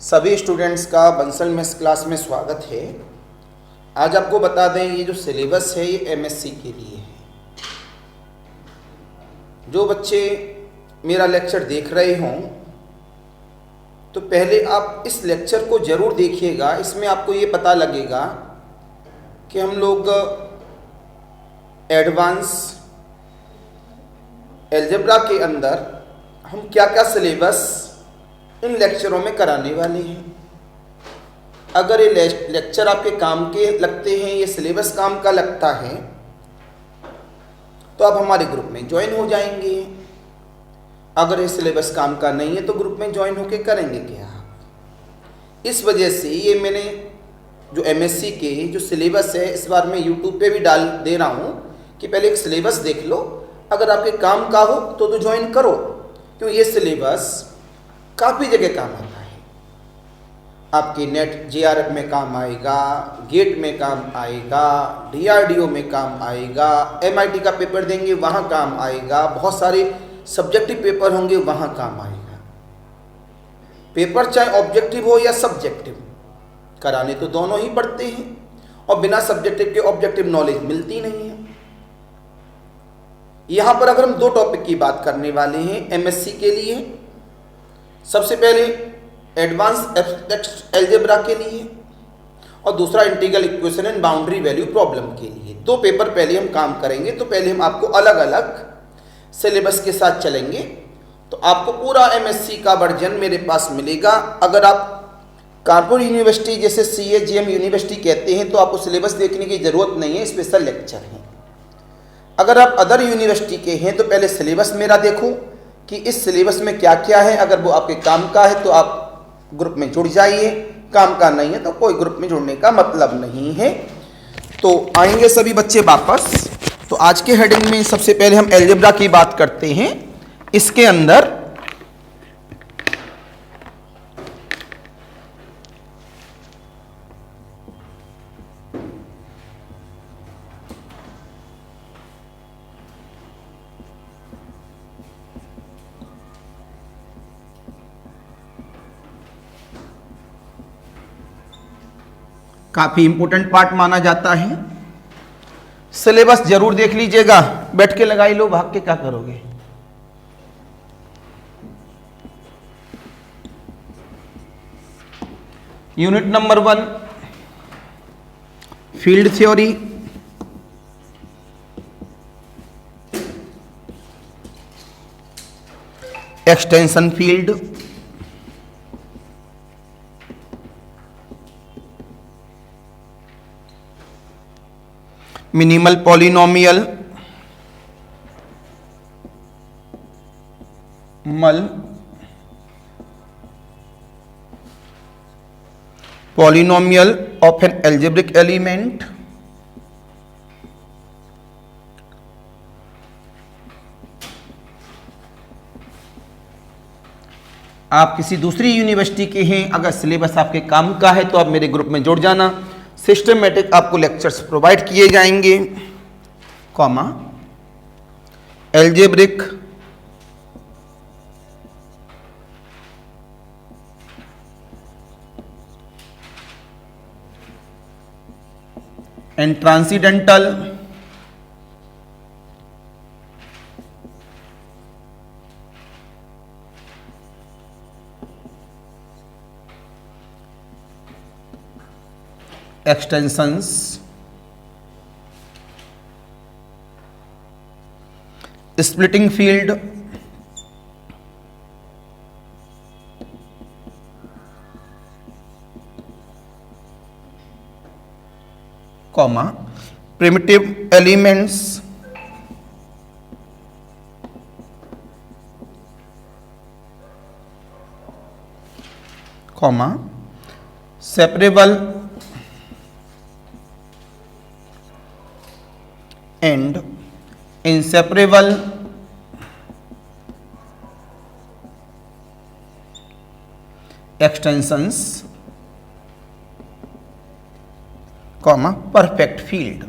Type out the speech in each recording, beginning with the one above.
सभी स्टूडेंट्स का Bansal mess class में स्वागत है। आज आपको बता दें ये जो सिलेबस है ये एमएससी के लिए है। जो बच्चे मेरा लेक्चर देख रहे हों तो पहले आप इस लेक्चर को ज़रूर देखिएगा। इसमें आपको ये पता लगेगा कि हम लोग एडवांस अलजेब्रा के अंदर हम क्या क्या सिलेबस इन लेक्चरों में कराने वाले हैं। अगर ये लेक्चर आपके काम के लगते हैं, ये सिलेबस काम का लगता है, तो आप हमारे ग्रुप में ज्वाइन हो जाएंगे। अगर ये सिलेबस काम का नहीं है तो ग्रुप में ज्वाइन होके करेंगे क्या? इस वजह से ये मैंने जो एमएससी के जो सिलेबस है इस बार मैं यूट्यूब पे भी डाल दे रहा हूँ कि पहले एक सिलेबस देख लो, अगर आपके काम का हो तो ज्वाइन करो, क्यों ये सिलेबस काफ़ी जगह काम आता है। आपके नेट जेआरएफ में काम आएगा, गेट में काम आएगा, डीआरडीओ में काम आएगा, एमआईटी का पेपर देंगे वहाँ काम आएगा, बहुत सारे सब्जेक्टिव पेपर होंगे वहाँ काम आएगा। पेपर चाहे ऑब्जेक्टिव हो या सब्जेक्टिव, कराने तो दोनों ही पड़ते हैं और बिना सब्जेक्टिव के ऑब्जेक्टिव नॉलेज मिलती नहीं है। यहाँ पर अगर हम दो टॉपिक की बात करने वाले हैं एमएससी के लिए, सबसे पहले एडवांस एब्स्ट्रैक्ट अलजेब्रा के लिए और दूसरा integral equation and boundary value problem के लिए। दो पेपर पहले हम काम करेंगे, तो पहले हम आपको अलग अलग सिलेबस के साथ चलेंगे, तो आपको पूरा एमएससी का वर्जन मेरे पास मिलेगा। अगर आप कानपुर यूनिवर्सिटी जैसे CAGM यूनिवर्सिटी कहते हैं तो आपको सिलेबस देखने की ज़रूरत नहीं है, स्पेशल लेक्चर है। अगर आप अदर यूनिवर्सिटी के हैं तो पहले सिलेबस मेरा देखो कि इस सिलेबस में क्या क्या है। अगर वो आपके काम का है तो आप ग्रुप में जुड़ जाइए, काम का नहीं है तो कोई ग्रुप में जुड़ने का मतलब नहीं है। तो आएंगे सभी बच्चे वापस। तो आज के हेडिंग में सबसे पहले हम अलजेब्रा की बात करते हैं। इसके अंदर काफ़ी इंपॉर्टेंट पार्ट माना जाता है। सिलेबस जरूर देख लीजिएगा, बैठ के लगाई लो, भाग के क्या करोगे। Unit number 1 field theory, extension field, minimal polynomial, polynomial of N algebraic element, आप किसी दूसरी यूनिवर्सिटी के हैं, अगर सिलेबस आपके काम का है तो आप मेरे ग्रुप में जुड़ जाना। सिस्टमेटिक आपको लेक्चर्स प्रोवाइड किए जाएंगे, comma algebraic and transcendental extensions, splitting field, comma primitive elements, comma separable and inseparable extensions, comma perfect field.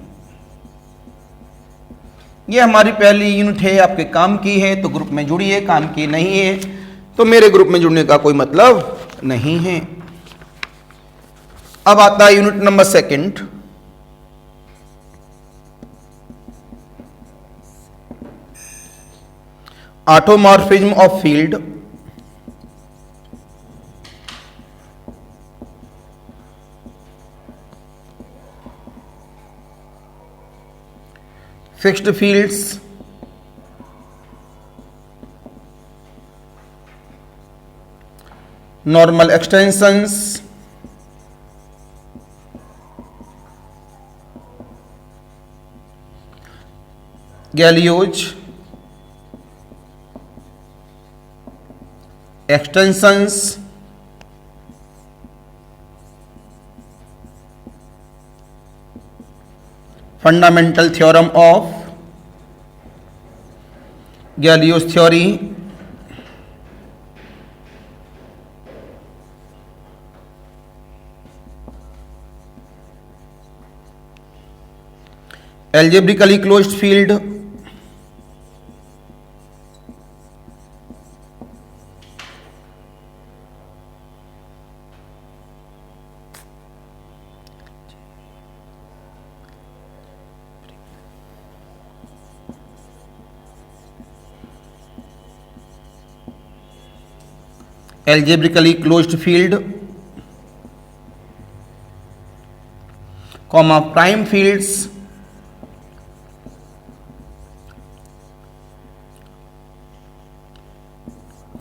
ये हमारी पहली यूनिट है, आपके काम की है तो ग्रुप में जुड़िए, काम की नहीं है तो मेरे ग्रुप में जुड़ने का कोई मतलब नहीं है। अब आता है unit number second, automorphism of field. Fixed fields, normal extensions, Galois, extensions, fundamental theorem of Galois theory, algebraically closed field, algebraically closed field, comma prime fields,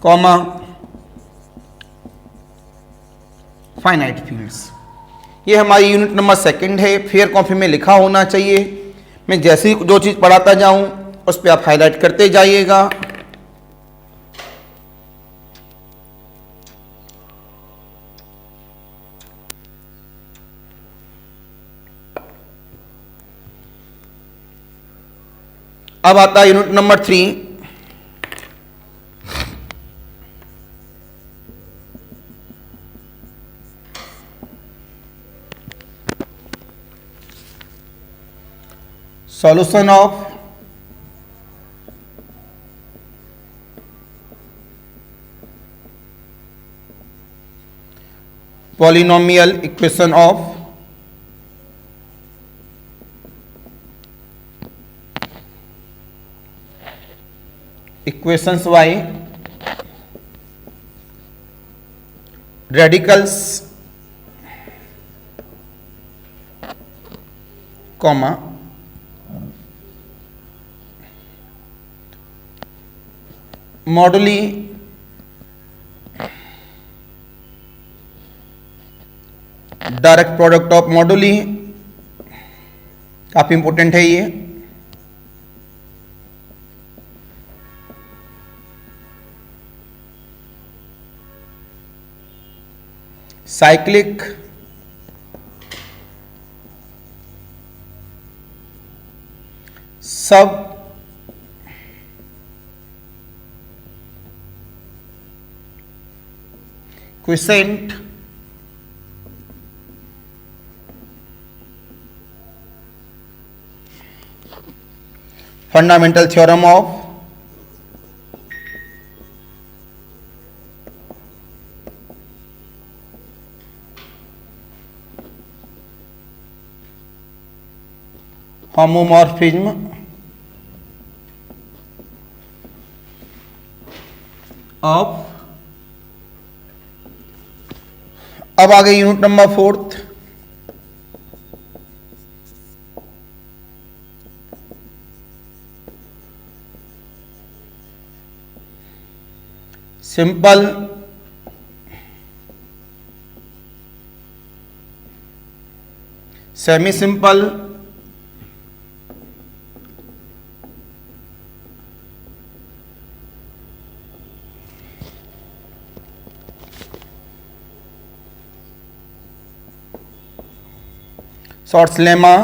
comma finite fields. ये हमारी यूनिट नंबर सेकंड है। Fair copy में लिखा होना चाहिए। मैं जैसे ही जो चीज़ पढ़ाता जाऊं उस पर आप हाईलाइट करते जाइएगा। अब आता है unit number 3, solution of polynomial equation of equations by radicals, comma moduli direct product of moduli, काफी इंपॉर्टेंट है ये। Cyclic sub quotient fundamental theorem of homomorphism of. अब आ गई unit number 4, simple semi simple Schur's lemma,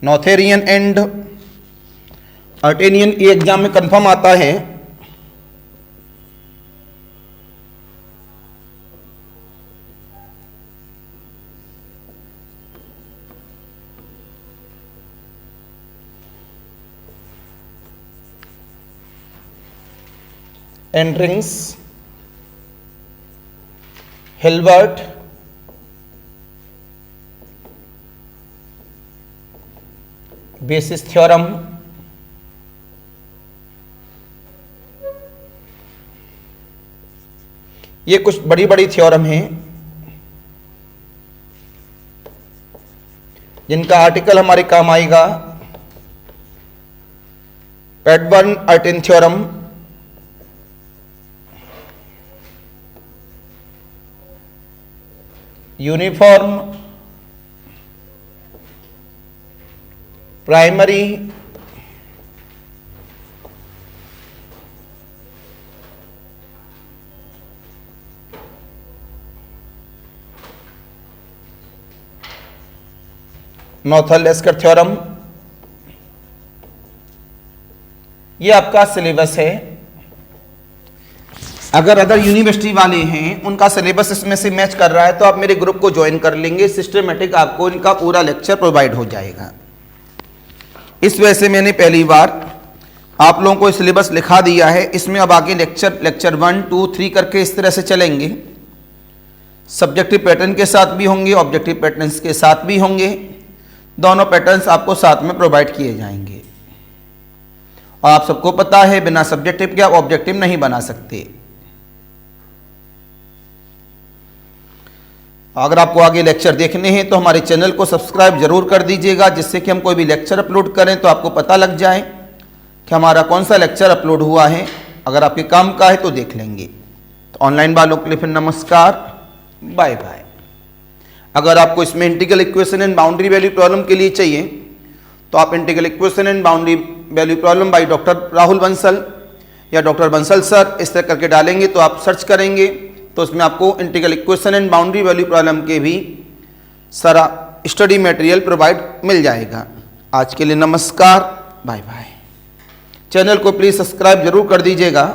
Noetherian and Artinian, ये exam में confirm आता है। And rings Hilbert basis theorem, ये कुछ बड़ी बड़ी थ्योरम हैं जिनका आर्टिकल हमारे काम आएगा। एडवर्न अर्टिन थ्योरम, यूनिफॉर्म प्राइमरी नॉर्थल-लेस्कर थ्योरम, ये आपका सिलेबस है। अगर अदर यूनिवर्सिटी वाले हैं उनका सिलेबस इसमें से मैच कर रहा है तो आप मेरे ग्रुप को ज्वाइन कर लेंगे, सिस्टमेटिक आपको इनका पूरा लेक्चर प्रोवाइड हो जाएगा। इस वजह से मैंने पहली बार आप लोगों को सिलेबस लिखा दिया है। इसमें अब आगे लेक्चर 1, 2, 3 करके इस तरह से चलेंगे। सब्जेक्टिव पैटर्न के साथ भी होंगे, ऑब्जेक्टिव पैटर्न्स के साथ भी होंगे, दोनों पैटर्न्स आपको साथ में प्रोवाइड किए जाएंगे। और आप सबको पता है बिना सब्जेक्टिव के आप ऑब्जेक्टिव नहीं बना सकते। अगर आपको आगे लेक्चर देखने हैं तो हमारे चैनल को सब्सक्राइब जरूर कर दीजिएगा, जिससे कि हम कोई भी लेक्चर अपलोड करें तो आपको पता लग जाए कि हमारा कौन सा लेक्चर अपलोड हुआ है। अगर आपके काम का है तो देख लेंगे। तो ऑनलाइन वालों के लिए फिर नमस्कार, बाय बाय। अगर आपको इसमें integral equation and boundary value problem के लिए चाहिए तो आप integral equation and boundary value problem by doctor Rahul Bansal या डॉक्टर बंसल सर इस तरह करके डालेंगे तो आप सर्च करेंगे तो उसमें आपको integral equation and boundary value problem के भी सारा स्टडी मटेरियल प्रोवाइड मिल जाएगा। आज के लिए नमस्कार, बाय बाय। चैनल को प्लीज़ सब्सक्राइब जरूर कर दीजिएगा।